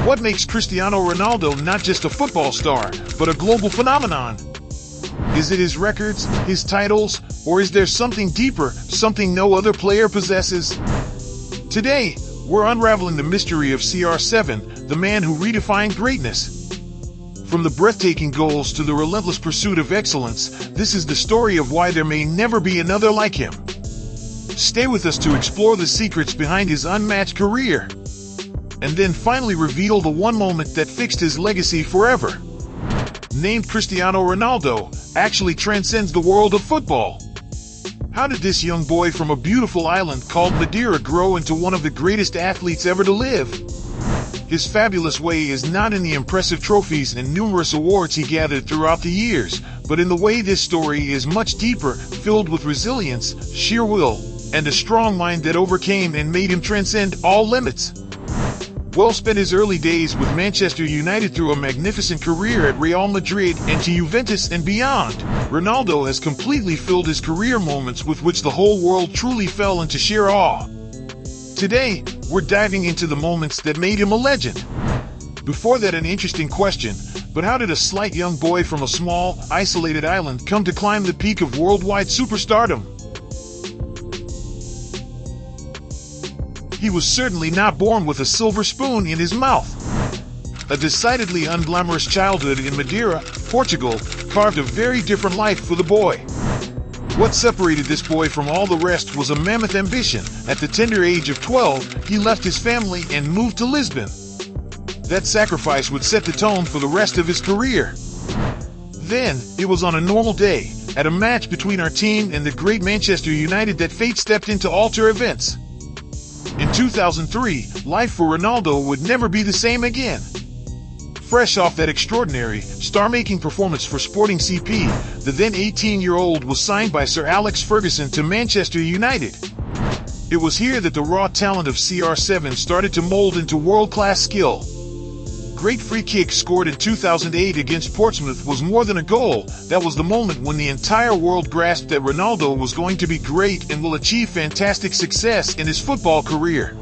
What makes Cristiano Ronaldo not just a football star, but a global phenomenon? Is it his records, his titles, or is there something deeper, something no other player possesses? Today, we're unraveling the mystery of CR7, the man who redefined greatness. From the breathtaking goals to the relentless pursuit of excellence, this is the story of why there may never be another like him. Stay with us to explore the secrets behind his unmatched career, and then finally reveal the one moment that fixed his legacy forever. Named Cristiano Ronaldo, actually transcends the world of football. How did this young boy from a beautiful island called Madeira grow into one of the greatest athletes ever to live? His fabulous way is not in the impressive trophies and numerous awards he gathered throughout the years, but in the way this story is much deeper, filled with resilience, sheer will, and a strong mind that overcame and made him transcend all limits. Well, spent his early days with Manchester United through a magnificent career at Real Madrid and to Juventus and beyond, Ronaldo has completely filled his career moments with which the whole world truly fell into sheer awe. Today, we're diving into the moments that made him a legend. Before that, an interesting question, but how did a slight young boy from a small, isolated island come to climb the peak of worldwide superstardom? He was certainly not born with a silver spoon in his mouth. A decidedly unglamorous childhood in Madeira, Portugal, carved a very different life for the boy. What separated this boy from all the rest was a mammoth ambition. At the tender age of 12, he left his family and moved to Lisbon. That sacrifice would set the tone for the rest of his career. Then, it was on a normal day, at a match between our team and the great Manchester United, that fate stepped in to alter events. In 2003, life for Ronaldo would never be the same again. Fresh off that extraordinary, star-making performance for Sporting CP, the then 18-year-old was signed by Sir Alex Ferguson to Manchester United. It was here that the raw talent of CR7 started to mold into world-class skill. Great free kick scored in 2008 against Portsmouth was more than a goal. That was the moment when the entire world grasped that Ronaldo was going to be great and will achieve fantastic success in his football career.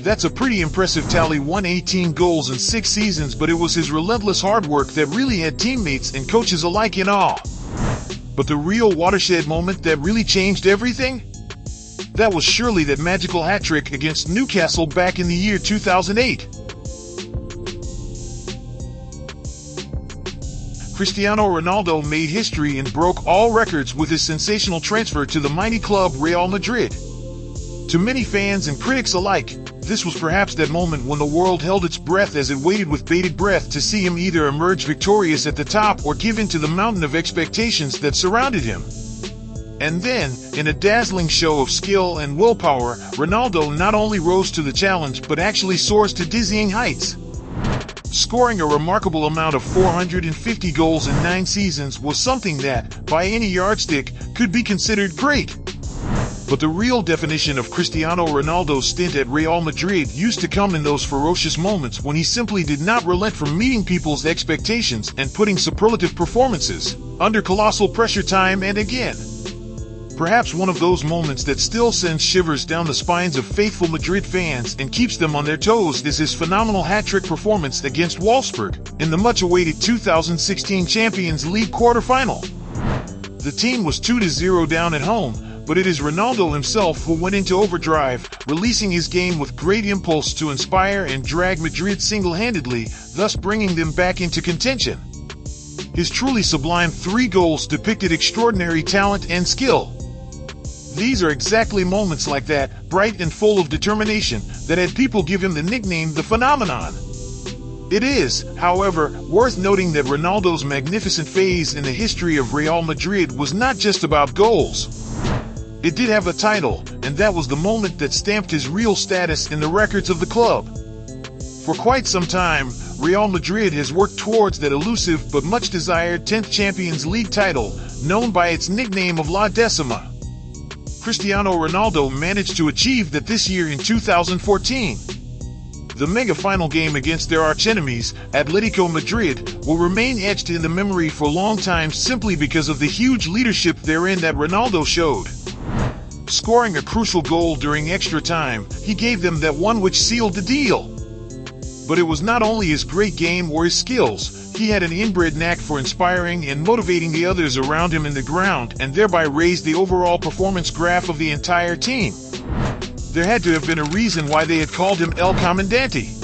That's a pretty impressive tally, 118 goals in 6 seasons, but it was his relentless hard work that really had teammates and coaches alike in awe. But the real watershed moment that really changed everything? That was surely that magical hat-trick against Newcastle back in the year 2008. Cristiano Ronaldo made history and broke all records with his sensational transfer to the mighty club Real Madrid. To many fans and critics alike, this was perhaps that moment when the world held its breath as it waited with bated breath to see him either emerge victorious at the top or give in to the mountain of expectations that surrounded him. And then, in a dazzling show of skill and willpower, Ronaldo not only rose to the challenge but actually soars to dizzying heights. Scoring a remarkable amount of 450 goals in 9 seasons was something that, by any yardstick, could be considered great. But the real definition of Cristiano Ronaldo's stint at Real Madrid used to come in those ferocious moments when he simply did not relent from meeting people's expectations and putting superlative performances under colossal pressure time and again. Perhaps one of those moments that still sends shivers down the spines of faithful Madrid fans and keeps them on their toes is his phenomenal hat-trick performance against Wolfsburg in the much-awaited 2016 Champions League quarterfinal. The team was 2-0 down at home, but it is Ronaldo himself who went into overdrive, releasing his game with great impulse to inspire and drag Madrid single-handedly, thus bringing them back into contention. His truly sublime 3 goals depicted extraordinary talent and skill. These are exactly moments like that, bright and full of determination, that had people give him the nickname the Phenomenon. It is, however, worth noting that Ronaldo's magnificent phase in the history of Real Madrid was not just about goals. It did have a title, and that was the moment that stamped his real status in the records of the club. For quite some time, Real Madrid has worked towards that elusive but much desired 10th Champions League title, known by its nickname of La Decima. Cristiano Ronaldo managed to achieve that this year in 2014. The mega final game against their archenemies, Atletico Madrid, will remain etched in the memory for long time simply because of the huge leadership therein that Ronaldo showed. Scoring a crucial goal during extra time, he gave them that one which sealed the deal. But it was not only his great game or his skills, he had an inbred knack for inspiring and motivating the others around him in the ground, and thereby raised the overall performance graph of the entire team. There had to have been a reason why they had called him El Comandante.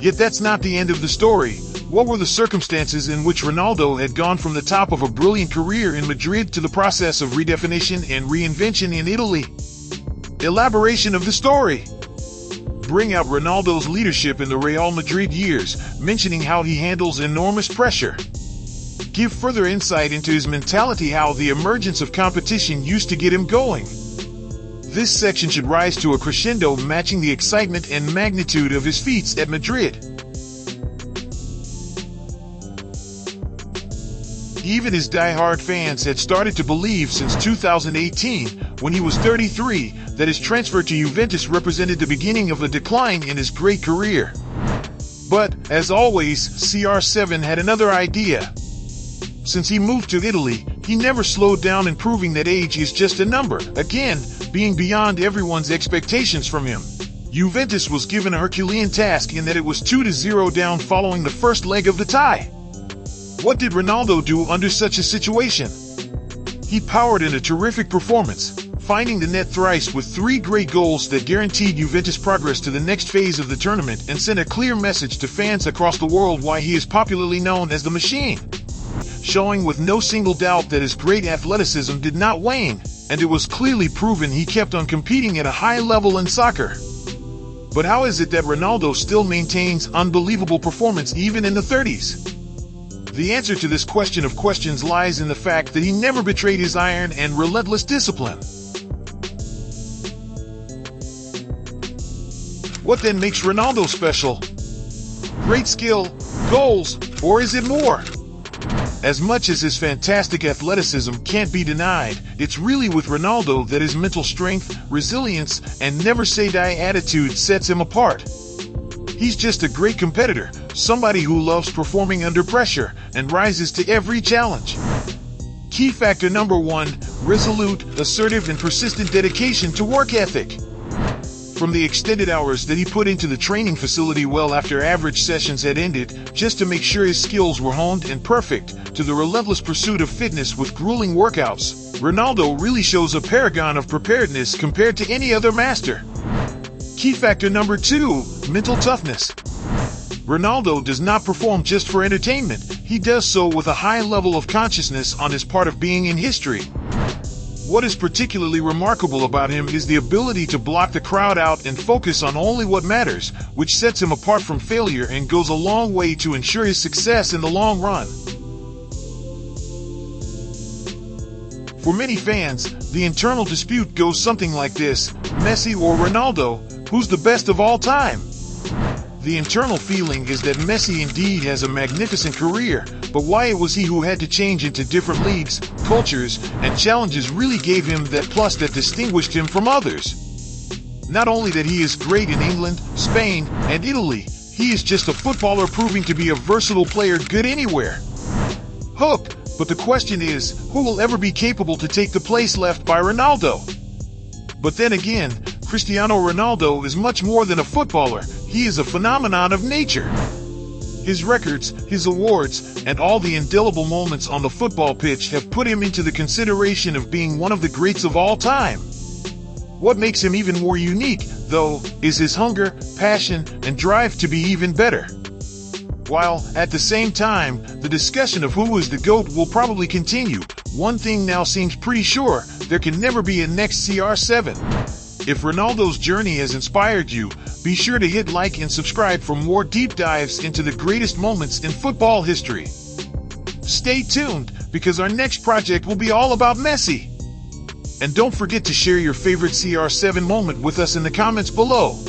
Yet that's not the end of the story. What were the circumstances in which Ronaldo had gone from the top of a brilliant career in Madrid to the process of redefinition and reinvention in Italy? Elaboration of the story. Bring out Ronaldo's leadership in the Real Madrid years, mentioning how he handles enormous pressure. Give further insight into his mentality, how the emergence of competition used to get him going. This section should rise to a crescendo, matching the excitement and magnitude of his feats at Madrid. Even his die-hard fans had started to believe since 2018, when he was 33, that his transfer to Juventus represented the beginning of a decline in his great career. But, as always, CR7 had another idea. Since he moved to Italy, he never slowed down in proving that age is just a number, again, being beyond everyone's expectations from him. Juventus was given a Herculean task in that it was 2-0 down following the first leg of the tie. What did Ronaldo do under such a situation? He powered in a terrific performance, finding the net thrice with 3 great goals that guaranteed Juventus progress to the next phase of the tournament and sent a clear message to fans across the world why he is popularly known as the Machine. Showing with no single doubt that his great athleticism did not wane, and it was clearly proven he kept on competing at a high level in soccer. But how is it that Ronaldo still maintains unbelievable performance even in the 30s? The answer to this question of questions lies in the fact that he never betrayed his iron and relentless discipline. What then makes Ronaldo special? Great skill, goals, or is it more? As much as his fantastic athleticism can't be denied, it's really with Ronaldo that his mental strength, resilience, and never-say-die attitude sets him apart. He's just a great competitor, somebody who loves performing under pressure and rises to every challenge. Key factor number 1, resolute, assertive, and persistent dedication to work ethic. From the extended hours that he put into the training facility well after average sessions had ended, just to make sure his skills were honed and perfect, to the relentless pursuit of fitness with grueling workouts, Ronaldo really shows a paragon of preparedness compared to any other master. Key factor number 2, mental toughness. Ronaldo does not perform just for entertainment, he does so with a high level of consciousness on his part of being in history. What is particularly remarkable about him is the ability to block the crowd out and focus on only what matters, which sets him apart from failure and goes a long way to ensure his success in the long run. For many fans, the internal dispute goes something like this: Messi or Ronaldo, who's the best of all time? The internal feeling is that Messi indeed has a magnificent career, but why it was he who had to change into different leagues, cultures, and challenges really gave him that plus that distinguished him from others. Not only that he is great in England, Spain, and Italy, he is just a footballer proving to be a versatile player good anywhere. Hook, but the question is, who will ever be capable to take the place left by Ronaldo? But then again, Cristiano Ronaldo is much more than a footballer, he is a phenomenon of nature. His records, his awards, and all the indelible moments on the football pitch have put him into the consideration of being one of the greats of all time. What makes him even more unique, though, is his hunger, passion, and drive to be even better. While, at the same time, the discussion of who is the GOAT will probably continue, one thing now seems pretty sure: there can never be a next CR7. If Ronaldo's journey has inspired you, be sure to hit like and subscribe for more deep dives into the greatest moments in football history. Stay tuned, because our next project will be all about Messi. And don't forget to share your favorite CR7 moment with us in the comments below.